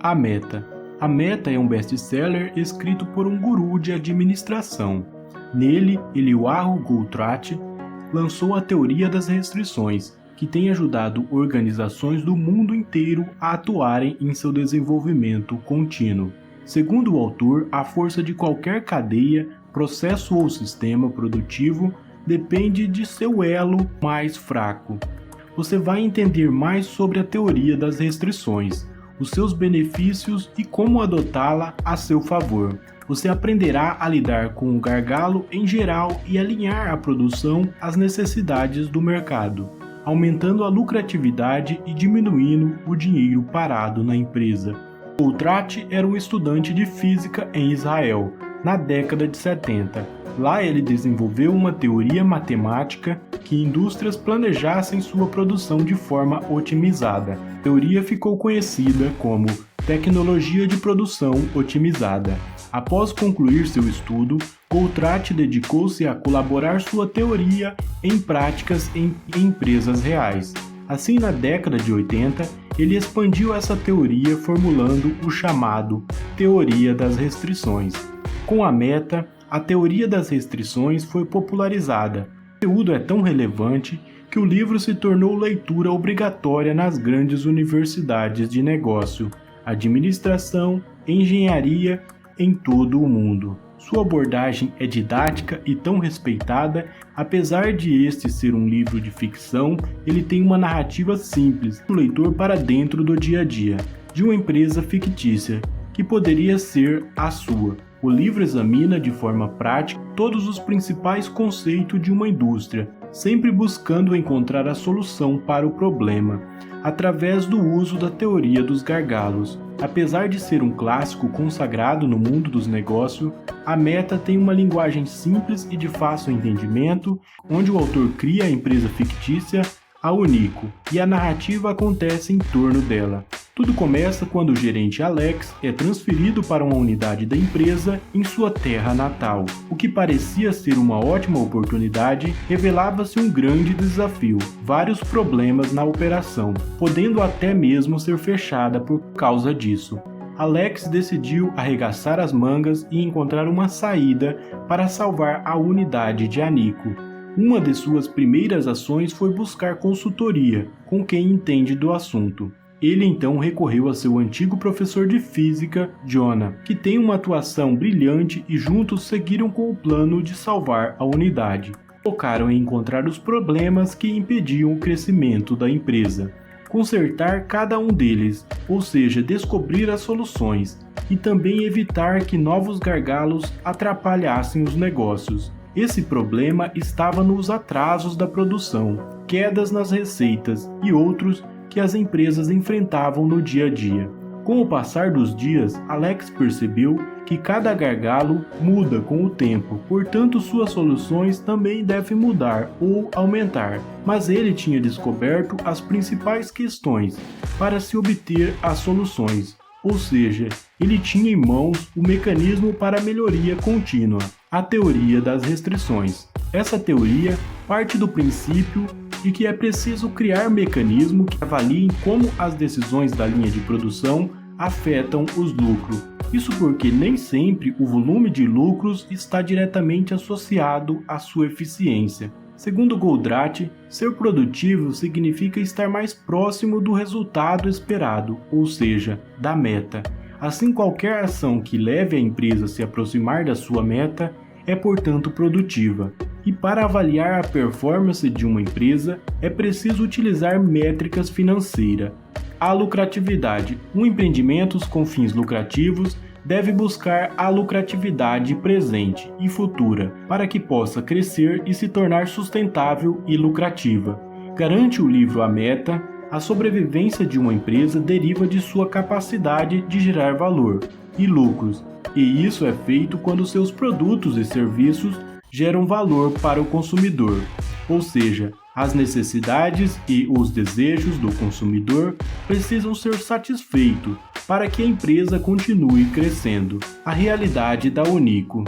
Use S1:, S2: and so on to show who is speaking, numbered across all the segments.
S1: A Meta. A Meta é um best-seller escrito por um guru de administração. Nele, Eliyahu Goldratt lançou a teoria das restrições, que tem ajudado organizações do mundo inteiro a atuarem em seu desenvolvimento contínuo. Segundo o autor, a força de qualquer cadeia, processo ou sistema produtivo depende de seu elo mais fraco. Você vai entender mais sobre a teoria das restrições, os seus benefícios e como adotá-la a seu favor. Você aprenderá a lidar com o gargalo em geral e alinhar a produção às necessidades do mercado, aumentando a lucratividade e diminuindo o dinheiro parado na empresa. Goldratt era um estudante de física em Israel, na década de 70. Lá ele desenvolveu uma teoria matemática que indústrias planejassem sua produção de forma otimizada. A teoria ficou conhecida como tecnologia de produção otimizada. Após concluir seu estudo, Goldratt dedicou-se a colaborar sua teoria em práticas em empresas reais. Assim, na década de 80, ele expandiu essa teoria formulando o chamado Teoria das Restrições. Com a Meta, a teoria das restrições foi popularizada. O conteúdo é tão relevante que o livro se tornou leitura obrigatória nas grandes universidades de negócio, administração, engenharia em todo o mundo. Sua abordagem é didática e tão respeitada, apesar de este ser um livro de ficção, ele tem uma narrativa simples, o leitor para dentro do dia a dia, de uma empresa fictícia, que poderia ser a sua. O livro examina de forma prática todos os principais conceitos de uma indústria, sempre buscando encontrar a solução para o problema, através do uso da teoria dos gargalos. Apesar de ser um clássico consagrado no mundo dos negócios, a Meta tem uma linguagem simples e de fácil entendimento, onde o autor cria a empresa fictícia, a Unico, e a narrativa acontece em torno dela. Tudo começa quando o gerente Alex é transferido para uma unidade da empresa em sua terra natal. O que parecia ser uma ótima oportunidade revelava-se um grande desafio, vários problemas na operação, podendo até mesmo ser fechada por causa disso. Alex decidiu arregaçar as mangas e encontrar uma saída para salvar a unidade de Anico. Uma de suas primeiras ações foi buscar consultoria com quem entende do assunto. Ele então recorreu a seu antigo professor de física, Jonah, que tem uma atuação brilhante e juntos seguiram com o plano de salvar a unidade. Focaram em encontrar os problemas que impediam o crescimento da empresa, consertar cada um deles, ou seja, descobrir as soluções, e também evitar que novos gargalos atrapalhassem os negócios. Esse problema estava nos atrasos da produção, quedas nas receitas e outros que as empresas enfrentavam no dia a dia. Com o passar dos dias, Alex percebeu que cada gargalo muda com o tempo, portanto suas soluções também devem mudar ou aumentar. Mas ele tinha descoberto as principais questões para se obter as soluções, ou seja, ele tinha em mãos o mecanismo para a melhoria contínua, a teoria das restrições. Essa teoria parte do princípio de que é preciso criar mecanismos que avaliem como as decisões da linha de produção afetam os lucros. Isso porque nem sempre o volume de lucros está diretamente associado à sua eficiência. Segundo Goldratt, ser produtivo significa estar mais próximo do resultado esperado, ou seja, da meta. Assim, qualquer ação que leve a empresa a se aproximar da sua meta é, portanto, produtiva. E para avaliar a performance de uma empresa, é preciso utilizar métricas financeiras. A lucratividade. Um empreendimento com fins lucrativos deve buscar a lucratividade presente e futura para que possa crescer e se tornar sustentável e lucrativa. Garante o livro A Meta, a sobrevivência de uma empresa deriva de sua capacidade de gerar valor e lucros, e isso é feito quando seus produtos e serviços geram valor para o consumidor, ou seja, as necessidades e os desejos do consumidor precisam ser satisfeitos para que a empresa continue crescendo. A realidade da Unico.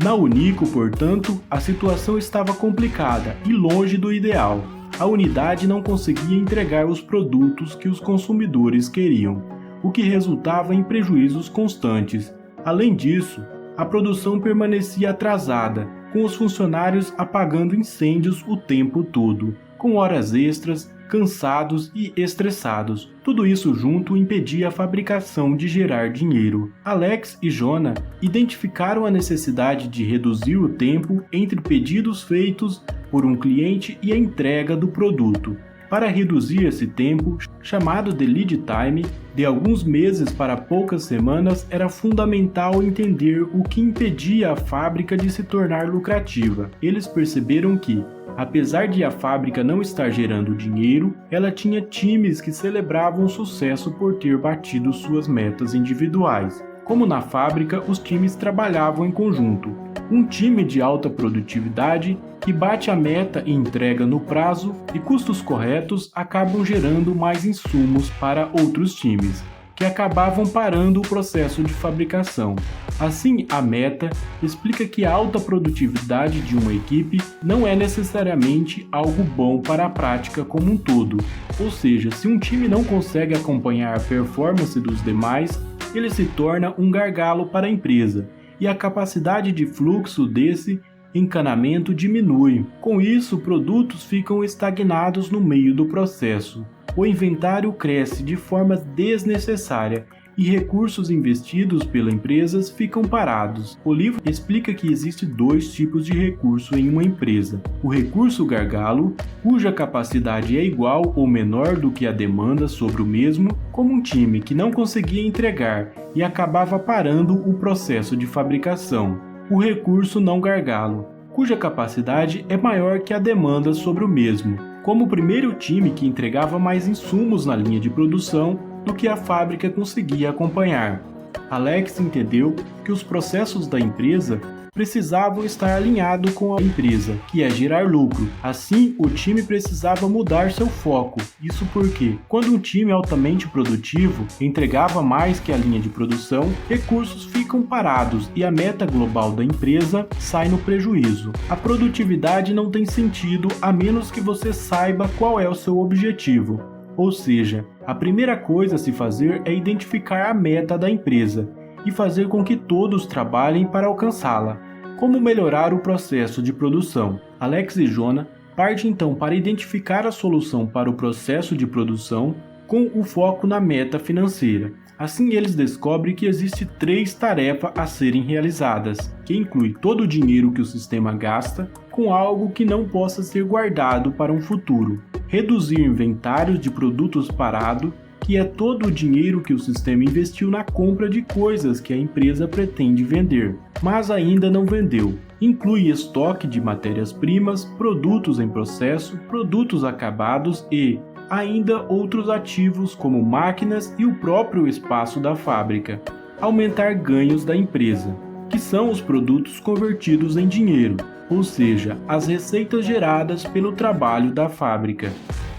S1: Na Unico, portanto, a situação estava complicada e longe do ideal. A unidade não conseguia entregar os produtos que os consumidores queriam. o que resultava em prejuízos constantes. Além disso, a produção permanecia atrasada, com os funcionários apagando incêndios o tempo todo, com horas extras, cansados e estressados. Tudo isso junto impedia a fabricação de gerar dinheiro. Alex e Jonah identificaram a necessidade de reduzir o tempo entre pedidos feitos por um cliente e a entrega do produto. Para reduzir esse tempo, chamado de lead time, de alguns meses para poucas semanas, era fundamental entender o que impedia a fábrica de se tornar lucrativa. Eles perceberam que, apesar de a fábrica não estar gerando dinheiro, ela tinha times que celebravam o sucesso por ter batido suas metas individuais. Como na fábrica, os times trabalhavam em conjunto. Um time de alta produtividade que bate a meta e entrega no prazo e custos corretos acabam gerando mais insumos para outros times, que acabavam parando o processo de fabricação. Assim, a meta explica que a alta produtividade de uma equipe não é necessariamente algo bom para a prática como um todo. Ou seja, se um time não consegue acompanhar a performance dos demais, ele se torna um gargalo para a empresa, e a capacidade de fluxo desse encanamento diminui. Com isso, produtos ficam estagnados no meio do processo. O inventário cresce de forma desnecessária e recursos investidos pela empresa ficam parados. O livro explica que existe dois tipos de recurso em uma empresa. O recurso gargalo, cuja capacidade é igual ou menor do que a demanda sobre o mesmo, como um time que não conseguia entregar e acabava parando o processo de fabricação. O recurso não gargalo, cuja capacidade é maior que a demanda sobre o mesmo, como o primeiro time que entregava mais insumos na linha de produção do que a fábrica conseguia acompanhar. Alex entendeu que os processos da empresa precisavam estar alinhados com a empresa, que é gerar lucro. Assim, o time precisava mudar seu foco. Isso porque, quando um time altamente produtivo entregava mais que a linha de produção, recursos ficam parados e a meta global da empresa sai no prejuízo. A produtividade não tem sentido a menos que você saiba qual é o seu objetivo. Ou seja, a primeira coisa a se fazer é identificar a meta da empresa e fazer com que todos trabalhem para alcançá-la. Como melhorar o processo de produção? Alex e Jonah partem então para identificar a solução para o processo de produção com o foco na meta financeira. Assim, eles descobrem que existe 3 tarefas a serem realizadas, que inclui todo o dinheiro que o sistema gasta com algo que não possa ser guardado para um futuro. Reduzir inventários de produtos parado, que é todo o dinheiro que o sistema investiu na compra de coisas que a empresa pretende vender, mas ainda não vendeu. Inclui estoque de matérias-primas, produtos em processo, produtos acabados e ainda outros ativos como máquinas e o próprio espaço da fábrica. Aumentar ganhos da empresa, que são os produtos convertidos em dinheiro, ou seja, as receitas geradas pelo trabalho da fábrica.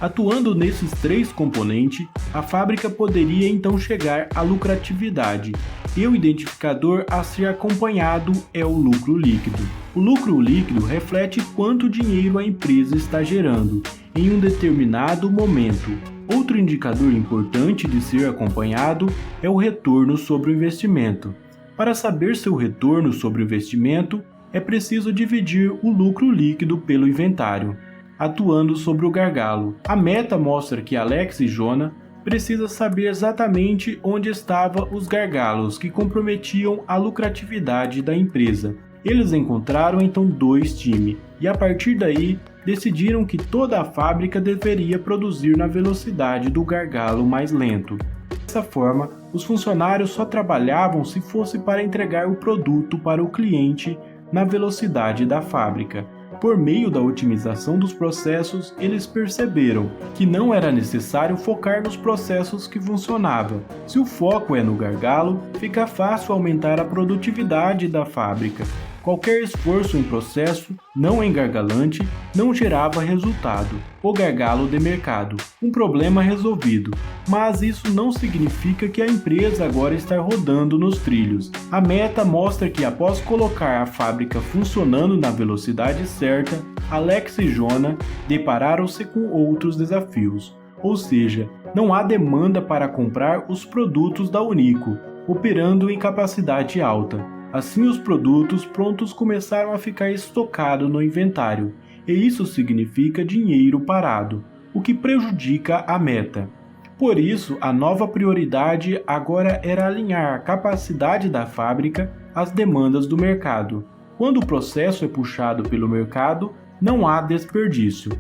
S1: Atuando nesses 3 componentes, a fábrica poderia então chegar à lucratividade, e o identificador a ser acompanhado é o lucro líquido. O lucro líquido reflete quanto dinheiro a empresa está gerando em um determinado momento. Outro indicador importante de ser acompanhado é o retorno sobre o investimento. Para saber seu retorno sobre o investimento, é preciso dividir o lucro líquido pelo inventário, atuando sobre o gargalo. A meta mostra que Alex e Jonah precisam saber exatamente onde estavam os gargalos que comprometiam a lucratividade da empresa. Eles encontraram então 2 times e a partir daí decidiram que toda a fábrica deveria produzir na velocidade do gargalo mais lento. Dessa forma, os funcionários só trabalhavam se fosse para entregar o produto para o cliente na velocidade da fábrica. Por meio da otimização dos processos, eles perceberam que não era necessário focar nos processos que funcionavam. Se o foco é no gargalo, fica fácil aumentar a produtividade da fábrica. Qualquer esforço em processo não engargalante não gerava resultado. O gargalo de mercado, um problema resolvido. Mas isso não significa que a empresa agora está rodando nos trilhos. A meta mostra que após colocar a fábrica funcionando na velocidade certa, Alex e Jonah depararam-se com outros desafios. ou seja, não há demanda para comprar os produtos da Unico, operando em capacidade alta. Assim, os produtos prontos começaram a ficar estocados no inventário, e isso significa dinheiro parado, o que prejudica a meta. Por isso, a nova prioridade agora era alinhar a capacidade da fábrica às demandas do mercado. Quando o processo é puxado pelo mercado, não há desperdício.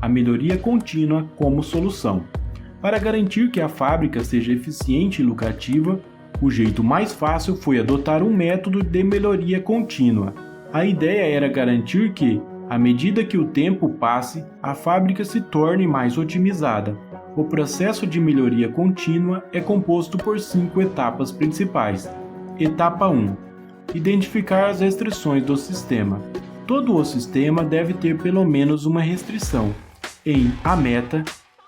S1: A melhoria contínua como solução. Para garantir que a fábrica seja eficiente e lucrativa, o jeito mais fácil foi adotar um método de melhoria contínua. A ideia era garantir que, à medida que o tempo passe, a fábrica se torne mais otimizada. O processo de melhoria contínua é composto por 5 etapas principais. Etapa 1. Identificar as restrições do sistema. Todo o sistema deve ter pelo menos uma restrição. Em A Meta,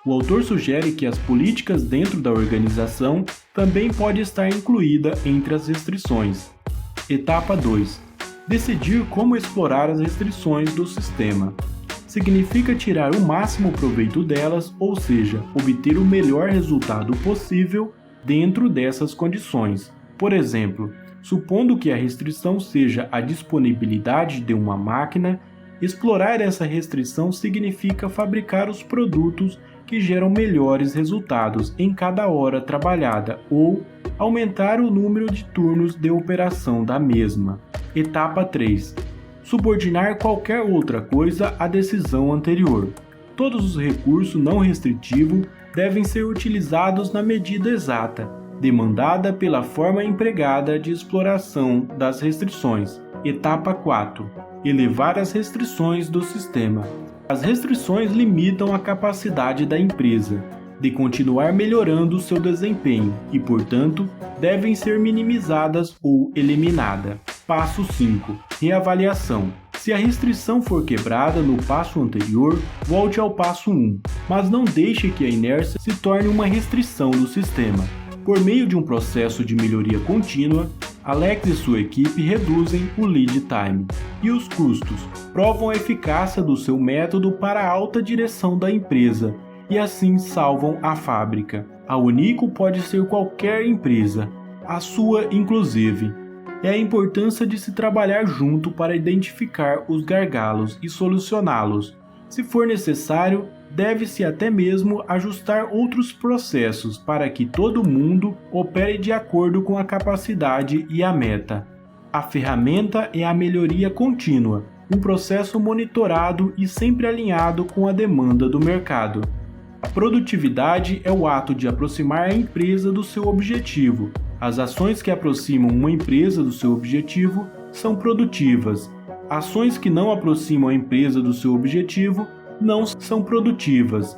S1: o autor sugere que as políticas dentro da organização também pode estar incluída entre as restrições. Etapa 2. Decidir como explorar as restrições do sistema. Significa tirar o máximo proveito delas, ou seja, obter o melhor resultado possível dentro dessas condições. Por exemplo, supondo que a restrição seja a disponibilidade de uma máquina, explorar essa restrição significa fabricar os produtos que geram melhores resultados em cada hora trabalhada ou aumentar o número de turnos de operação da mesma. Etapa 3. Subordinar qualquer outra coisa à decisão anterior. Todos os recursos não restritivos devem ser utilizados na medida exata, demandada pela forma empregada de exploração das restrições. Etapa 4. Elevar as restrições do sistema. As restrições limitam a capacidade da empresa de continuar melhorando seu desempenho e, portanto, devem ser minimizadas ou eliminadas. Passo 5. Reavaliação. Se a restrição for quebrada no passo anterior, volte ao passo 1, mas não deixe que a inércia se torne uma restrição do sistema. Por meio de um processo de melhoria contínua, Alex e sua equipe reduzem o lead time e os custos, provam a eficácia do seu método para a alta direção da empresa e assim salvam a fábrica. A Unico pode ser qualquer empresa, a sua inclusive. É a importância de se trabalhar junto para identificar os gargalos e solucioná-los. Se for necessário, deve-se até mesmo ajustar outros processos para que todo mundo opere de acordo com a capacidade e a meta. A ferramenta é a melhoria contínua, um processo monitorado e sempre alinhado com a demanda do mercado. A produtividade é o ato de aproximar a empresa do seu objetivo. As ações que aproximam uma empresa do seu objetivo são produtivas. Ações que não aproximam a empresa do seu objetivo não são produtivas.